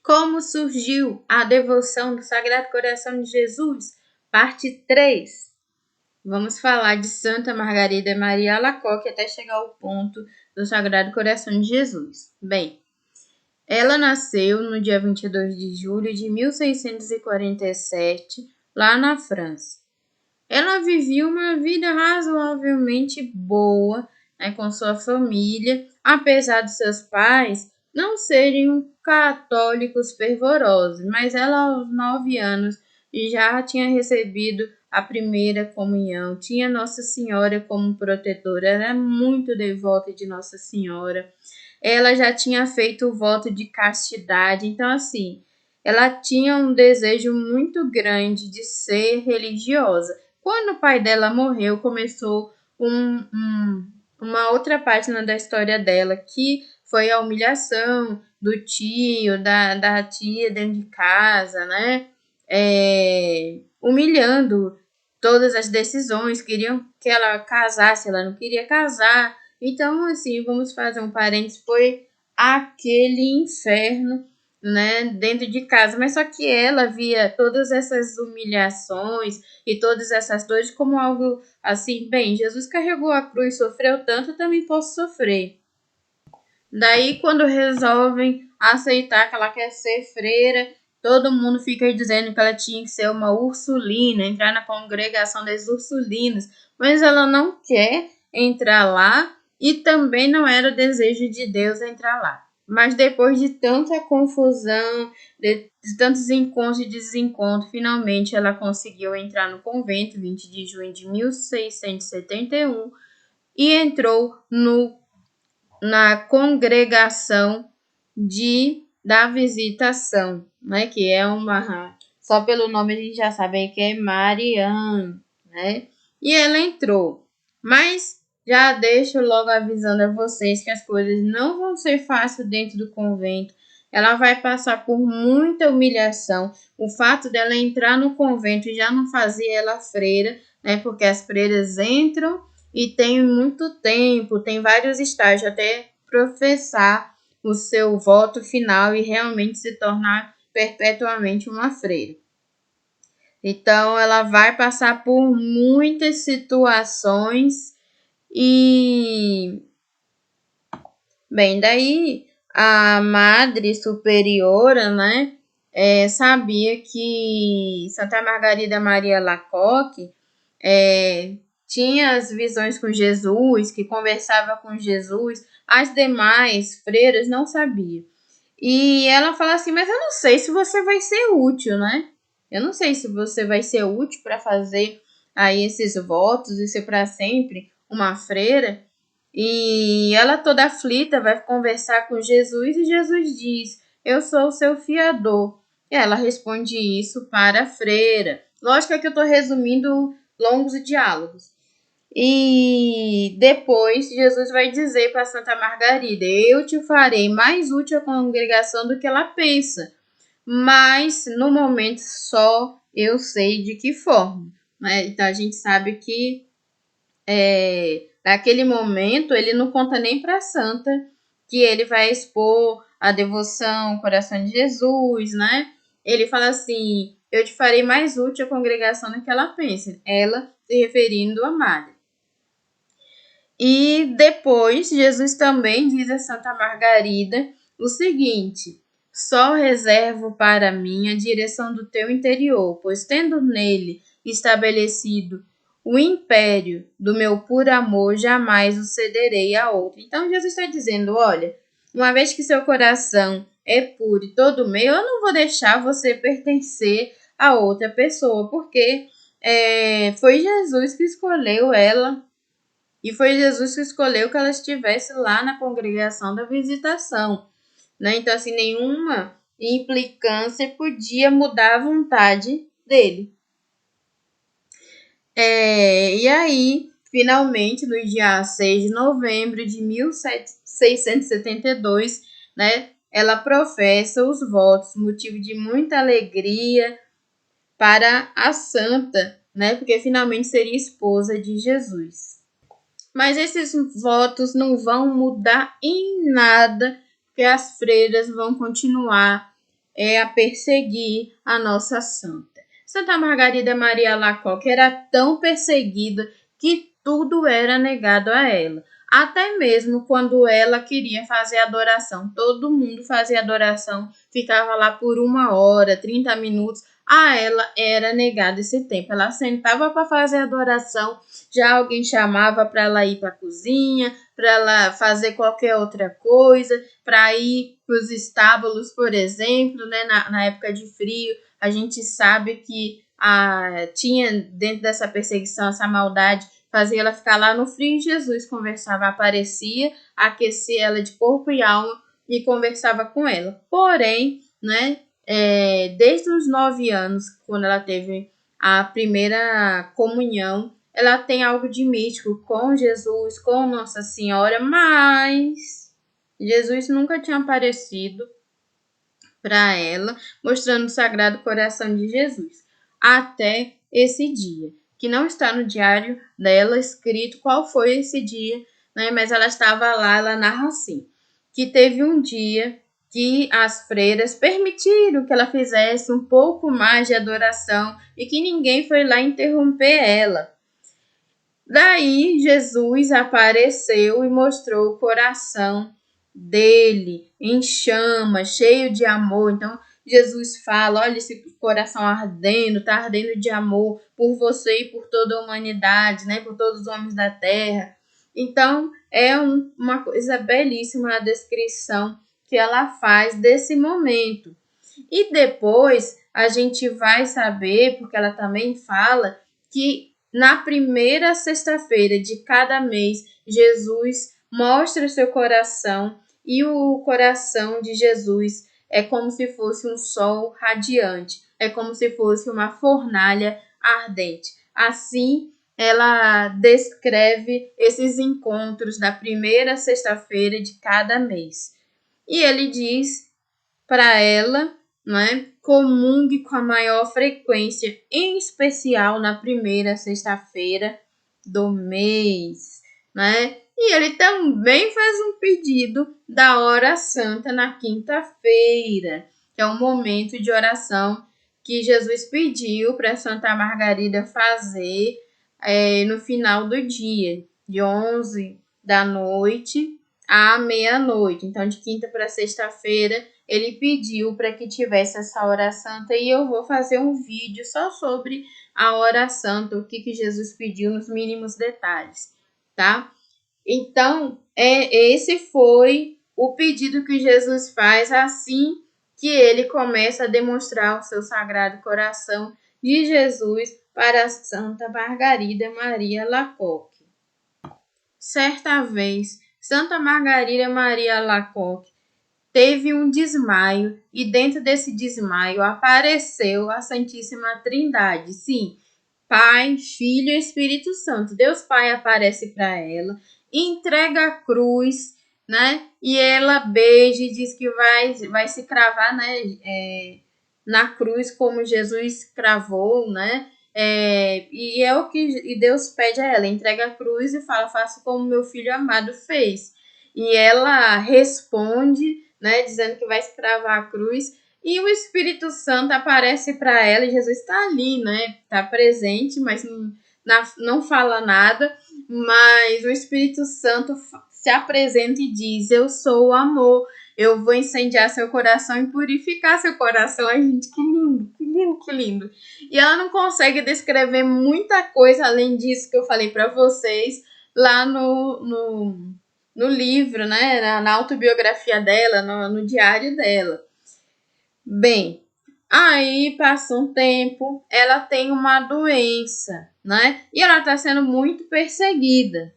Como surgiu a devoção do Sagrado Coração de Jesus? Parte 3. Vamos falar de Santa Margarida Maria Alacoque até chegar ao ponto do Sagrado Coração de Jesus. Bem, ela nasceu no dia 22 de julho de 1647, lá na França. Ela vivia uma vida razoavelmente boa, com sua família, apesar de seus pais não serem católicos fervorosos, mas ela aos 9 anos já tinha recebido a primeira comunhão, tinha Nossa Senhora como protetora, era muito devota de Nossa Senhora. Ela já tinha feito o voto de castidade, então assim, ela tinha um desejo muito grande de ser religiosa. Quando o pai dela morreu, começou uma outra página da história dela, que foi a humilhação do tio, da tia dentro de casa, né? Humilhando todas as decisões, queriam que ela casasse, ela não queria casar. Então, assim, vamos fazer um parênteses, foi aquele inferno, né, dentro de casa, mas só que ela via todas essas humilhações e todas essas dores como algo assim, bem, Jesus carregou a cruz, sofreu tanto, eu também posso sofrer. Daí, quando resolvem aceitar que ela quer ser freira, todo mundo fica dizendo que ela tinha que ser uma ursulina, entrar na congregação das ursulinas, mas ela não quer entrar lá e também não era o desejo de Deus entrar lá. Mas depois de tanta confusão, de tantos encontros e desencontros, finalmente ela conseguiu entrar no convento, 20 de junho de 1671, e entrou na congregação da Visitação, né? Que é uma... Só pelo nome a gente já sabe que é Mariana, né? E ela entrou. Mas já deixo logo avisando a vocês que as coisas não vão ser fáceis dentro do convento. Ela vai passar por muita humilhação. O fato dela entrar no convento já não fazia ela freira, né? Porque as freiras entram e tem muito tempo, tem vários estágios até professar o seu voto final e realmente se tornar perpetuamente uma freira. Então, ela vai passar por muitas situações e... Bem, daí a Madre Superiora, né, sabia que Santa Margarida Maria Alacoque tinha as visões com Jesus, que conversava com Jesus, as demais freiras não sabiam. E ela fala assim, mas eu não sei se você vai ser útil, né? Eu não sei se você vai ser útil para fazer aí esses votos e ser para sempre uma freira. E ela toda aflita vai conversar com Jesus e Jesus diz, eu sou o seu fiador. E ela responde isso para a freira. Lógico que eu estou resumindo longos diálogos. E depois Jesus vai dizer para Santa Margarida, eu te farei mais útil à congregação do que ela pensa, mas no momento só eu sei de que forma, né? Então a gente sabe que naquele momento ele não conta nem para a santa que ele vai expor a devoção ao coração de Jesus, né? Ele fala assim, eu te farei mais útil à congregação do que ela pensa, ela se referindo à Madre. E depois, Jesus também diz a Santa Margarida o seguinte, só reservo para mim a direção do teu interior, pois tendo nele estabelecido o império do meu puro amor, jamais o cederei a outro. Então, Jesus está dizendo, olha, uma vez que seu coração é puro e todo meu, eu não vou deixar você pertencer a outra pessoa, porque foi Jesus que escolheu ela. E foi Jesus que escolheu que ela estivesse lá na congregação da Visitação, né? Então, assim, nenhuma implicância podia mudar a vontade dele. E aí, finalmente, no dia 6 de novembro de 1672, né? Ela professa os votos, motivo de muita alegria para a santa, né? Porque finalmente seria esposa de Jesus. Mas esses votos não vão mudar em nada, porque as freiras vão continuar a perseguir a nossa santa. Santa Margarida Maria Alacoque era tão perseguida que tudo era negado a ela. Até mesmo quando ela queria fazer adoração, todo mundo fazia adoração, ficava lá por 1 hora, 30 minutos, a ela era negado esse tempo. Ela sentava para fazer adoração, já alguém chamava para ela ir para a cozinha, para ela fazer qualquer outra coisa, para ir para os estábulos, por exemplo, né? Na época de frio, a gente sabe que tinha dentro dessa perseguição, essa maldade, fazia ela ficar lá no frio. Jesus conversava, aparecia, aquecia ela de corpo e alma e conversava com ela. Porém, né, desde os 9 anos, quando ela teve a primeira comunhão, ela tem algo de místico com Jesus, com Nossa Senhora, mas Jesus nunca tinha aparecido para ela, mostrando o Sagrado Coração de Jesus, até esse dia, que não está no diário dela escrito qual foi esse dia, né? Mas ela estava lá, ela narra assim, que teve um dia que as freiras permitiram que ela fizesse um pouco mais de adoração e que ninguém foi lá interromper ela. Daí Jesus apareceu e mostrou o coração dele em chamas, cheio de amor. Então Jesus fala: olha esse coração ardendo, está ardendo de amor por você e por toda a humanidade, né? Por todos os homens da terra. Então é uma coisa belíssima a descrição que ela faz desse momento. E depois a gente vai saber, porque ela também fala que na primeira sexta-feira de cada mês, Jesus mostra seu coração e o coração de Jesus é como se fosse um sol radiante, é como se fosse uma fornalha ardente. Assim, ela descreve esses encontros da primeira sexta-feira de cada mês. E ele diz para ela, né, comungue com a maior frequência, em especial na primeira sexta-feira do mês, né? E ele também faz um pedido da hora santa na quinta-feira, que é um momento de oração que Jesus pediu para Santa Margarida fazer no final do dia, de 11 da noite à meia-noite. Então, de quinta para sexta-feira, ele pediu para que tivesse essa hora santa e eu vou fazer um vídeo só sobre a hora santa, o que Jesus pediu nos mínimos detalhes, tá? Então, esse foi o pedido que Jesus faz assim que ele começa a demonstrar o seu Sagrado Coração de Jesus para Santa Margarida Maria Alacoque. Certa vez, Santa Margarida Maria Alacoque teve um desmaio e dentro desse desmaio apareceu a Santíssima Trindade. Sim, Pai, Filho e Espírito Santo. Deus Pai aparece para ela, entrega a cruz, né? E ela beija e diz que vai se cravar, né? Na cruz como Jesus cravou, né? E é o que Deus pede a ela, entrega a cruz e fala, faça como meu filho amado fez. E ela responde, né, dizendo que vai se cravar a cruz, e o Espírito Santo aparece para ela, e Jesus está ali, né, está presente, mas não fala nada, mas o Espírito Santo se apresenta e diz, eu sou o amor, eu vou incendiar seu coração e purificar seu coração. Ai, gente, que lindo, que lindo, que lindo. E ela não consegue descrever muita coisa além disso que eu falei para vocês lá no livro, né? Na autobiografia dela, no diário dela. Bem, aí passa um tempo, ela tem uma doença, né? E ela está sendo muito perseguida.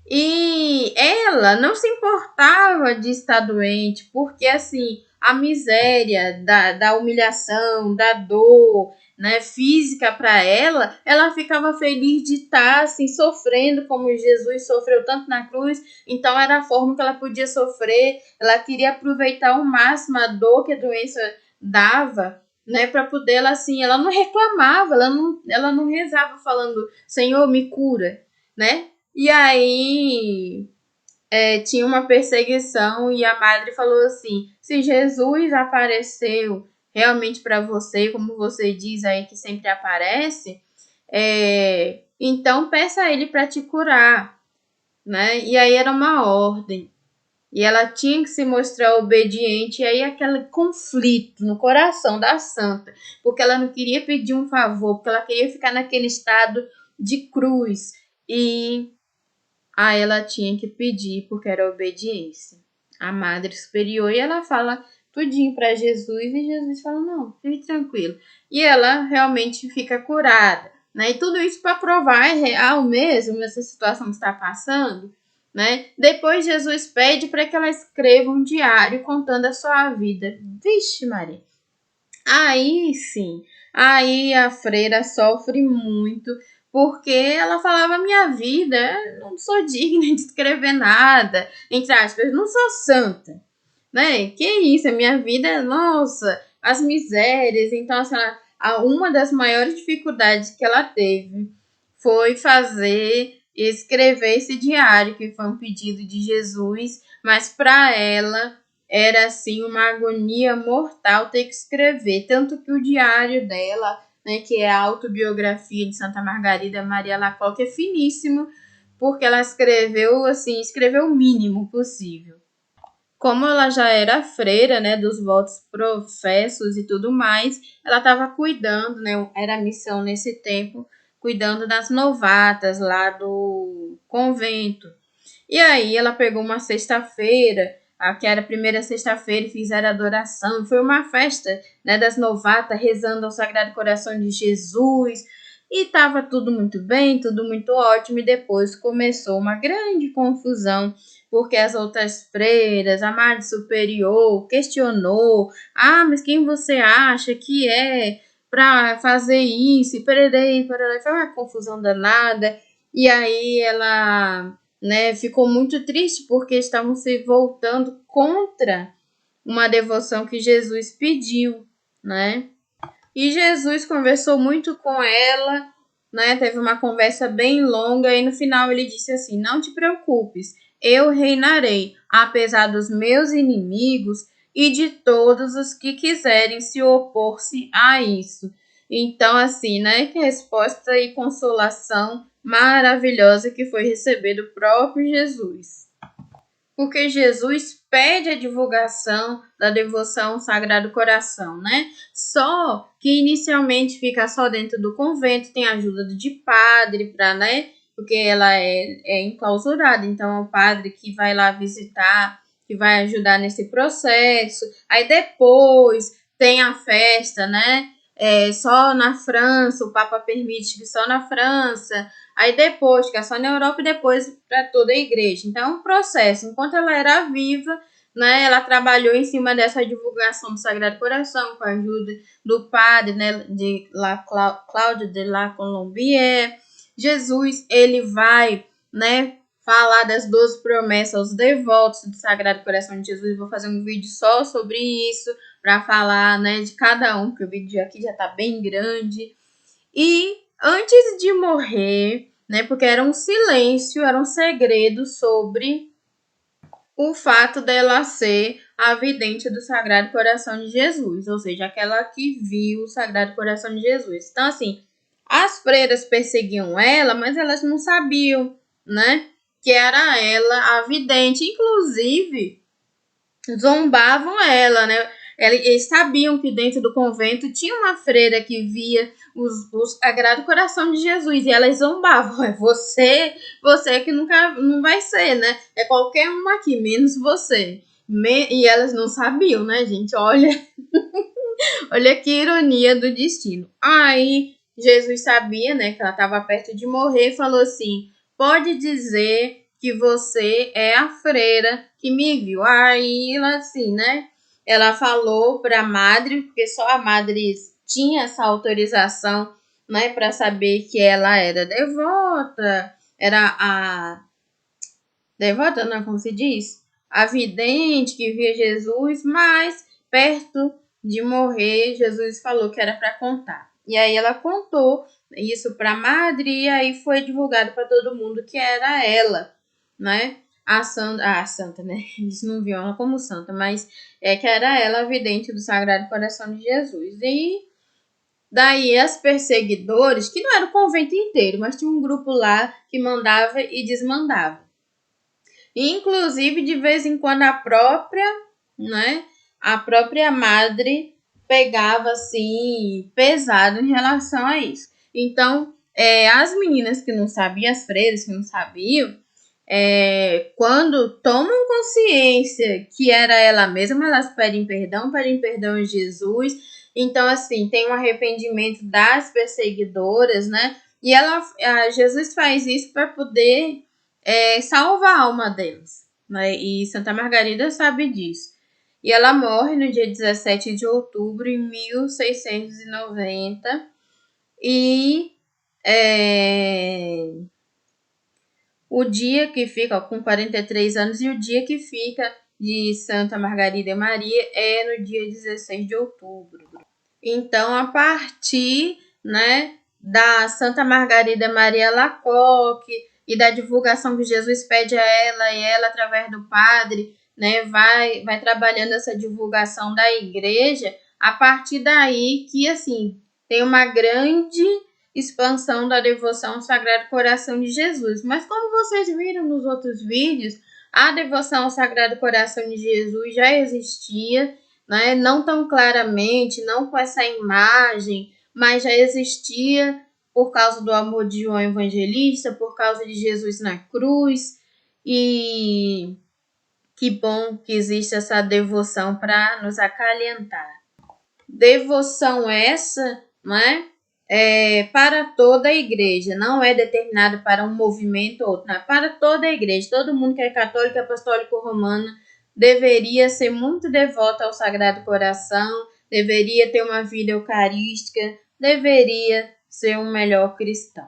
E ela não se importava de estar doente, porque assim, a miséria da humilhação, da dor, né, física para ela, ela ficava feliz de estar assim, sofrendo como Jesus sofreu tanto na cruz, então era a forma que ela podia sofrer, ela queria aproveitar ao máximo a dor que a doença dava, né, para poder ela assim, ela não reclamava, ela não rezava falando, Senhor, me cura, né? E aí tinha uma perseguição e a madre falou assim, Se Jesus apareceu realmente para você, como você diz aí que sempre aparece, então peça a ele para te curar, né? E aí era uma ordem. E ela tinha que se mostrar obediente, e aí aquele conflito no coração da santa, porque ela não queria pedir um favor, porque ela queria ficar naquele estado de cruz. E aí ela tinha que pedir, porque era obediência. A Madre Superior, e ela fala tudinho para Jesus, e Jesus fala, não, fique tranquilo. E ela realmente fica curada, né? E tudo isso para provar, é real mesmo essa situação que está passando, né? Depois Jesus pede para que ela escreva um diário contando a sua vida. Vixe, Maria. Aí sim, aí a freira sofre muito, porque ela falava: minha vida, eu não sou digna de escrever nada, entre aspas, não sou santa, né? Que isso, a minha vida, nossa, as misérias. Então, assim, uma das maiores dificuldades que ela teve foi fazer e escrever esse diário, que foi um pedido de Jesus, mas para ela era assim uma agonia mortal ter que escrever, tanto que o diário dela, né, que é a autobiografia de Santa Margarida Maria Alacoque, é finíssimo, porque ela escreveu o mínimo possível. Como ela já era freira, né, dos votos professos e tudo mais, ela estava cuidando, né, era a missão nesse tempo, cuidando das novatas lá do convento. E aí ela pegou uma sexta-feira, que era a primeira sexta-feira, e fizeram adoração. Foi uma festa, né, das novatas, rezando ao Sagrado Coração de Jesus. E estava tudo muito bem, tudo muito ótimo. E depois começou uma grande confusão, porque as outras freiras, a Madre Superior, questionou: ah, mas quem você acha que é para fazer isso? E pererei. Foi uma confusão danada. E aí ela, né, ficou muito triste porque estavam se voltando contra uma devoção que Jesus pediu, né? E Jesus conversou muito com ela, né? Teve uma conversa bem longa e no final ele disse assim: não te preocupes, eu reinarei, apesar dos meus inimigos e de todos os que quiserem se opor-se a isso. Então, assim, né? Que resposta e consolação maravilhosa que foi receber do próprio Jesus. Porque Jesus pede a divulgação da devoção ao Sagrado Coração, né? Só que inicialmente fica só dentro do convento, tem a ajuda de padre para, né? Porque ela é enclausurada, então é o padre que vai lá visitar, que vai ajudar nesse processo. Aí depois tem a festa, né? Só na França, o Papa permite que só na França. Aí depois, que é só na Europa, e depois para toda a igreja. Então, é um processo. Enquanto ela era viva, né, ela trabalhou em cima dessa divulgação do Sagrado Coração, com a ajuda do padre, né, de Cláudio de la Colombier. Jesus, ele vai, né, falar das 12 promessas aos devotos do Sagrado Coração de Jesus. Vou fazer um vídeo só sobre isso, para falar, né, de cada um, porque o vídeo aqui já está bem grande. E antes de morrer, né, porque era um silêncio, era um segredo sobre o fato dela ser a vidente do Sagrado Coração de Jesus, ou seja, aquela que viu o Sagrado Coração de Jesus. Então, assim, as freiras perseguiam ela, mas elas não sabiam, né, que era ela a vidente. Inclusive, zombavam ela, né? Eles sabiam que dentro do convento tinha uma freira que via o Sagrado Coração de Jesus e elas zombavam. É você que nunca não vai ser, né? É qualquer uma aqui, menos você. E elas não sabiam, né, gente? Olha que ironia do destino. Aí Jesus sabia, né, que ela estava perto de morrer e falou assim: pode dizer que você é a freira que me viu. Aí ela assim, né? Ela falou para a madre, porque só a madre tinha essa autorização, né, para saber que ela era devota, era a devota, não, como se diz? A vidente que via Jesus, mas perto de morrer, Jesus falou que era para contar. E aí ela contou isso para a madre e aí foi divulgado para todo mundo que era ela, né? a santa, né? Eles não viam ela como santa, mas que era ela a vidente do Sagrado Coração de Jesus. E daí as perseguidores, que não era o convento inteiro, mas tinha um grupo lá que mandava e desmandava. E, inclusive, de vez em quando né, a própria madre pegava assim pesado em relação a isso. Então, as meninas que não sabiam, as freiras que não sabiam, quando tomam consciência que era ela mesma, elas pedem perdão a Jesus. Então, assim, tem um arrependimento das perseguidoras, né? E Jesus faz isso para poder salvar a alma delas, né? E Santa Margarida sabe disso. E ela morre no dia 17 de outubro de 1690. E o dia que fica com 43 anos e o dia que fica de Santa Margarida e Maria é no dia 16 de outubro. Então, a partir, né, da Santa Margarida Maria Alacoque e da divulgação que Jesus pede a ela, e ela, através do padre, né, vai trabalhando essa divulgação da igreja, a partir daí que, assim, tem uma grande expansão da devoção ao Sagrado Coração de Jesus. Mas como vocês viram nos outros vídeos, a devoção ao Sagrado Coração de Jesus já existia, né? Não tão claramente, não com essa imagem, mas já existia por causa do amor de João Evangelista, por causa de Jesus na cruz. E que bom que existe essa devoção para nos acalentar. Devoção essa, né? Para toda a igreja, não é determinada para um movimento ou outro, não, para toda a igreja. Todo mundo que é católico, apostólico, romano deveria ser muito devoto ao Sagrado Coração, deveria ter uma vida eucarística, deveria ser um melhor cristão.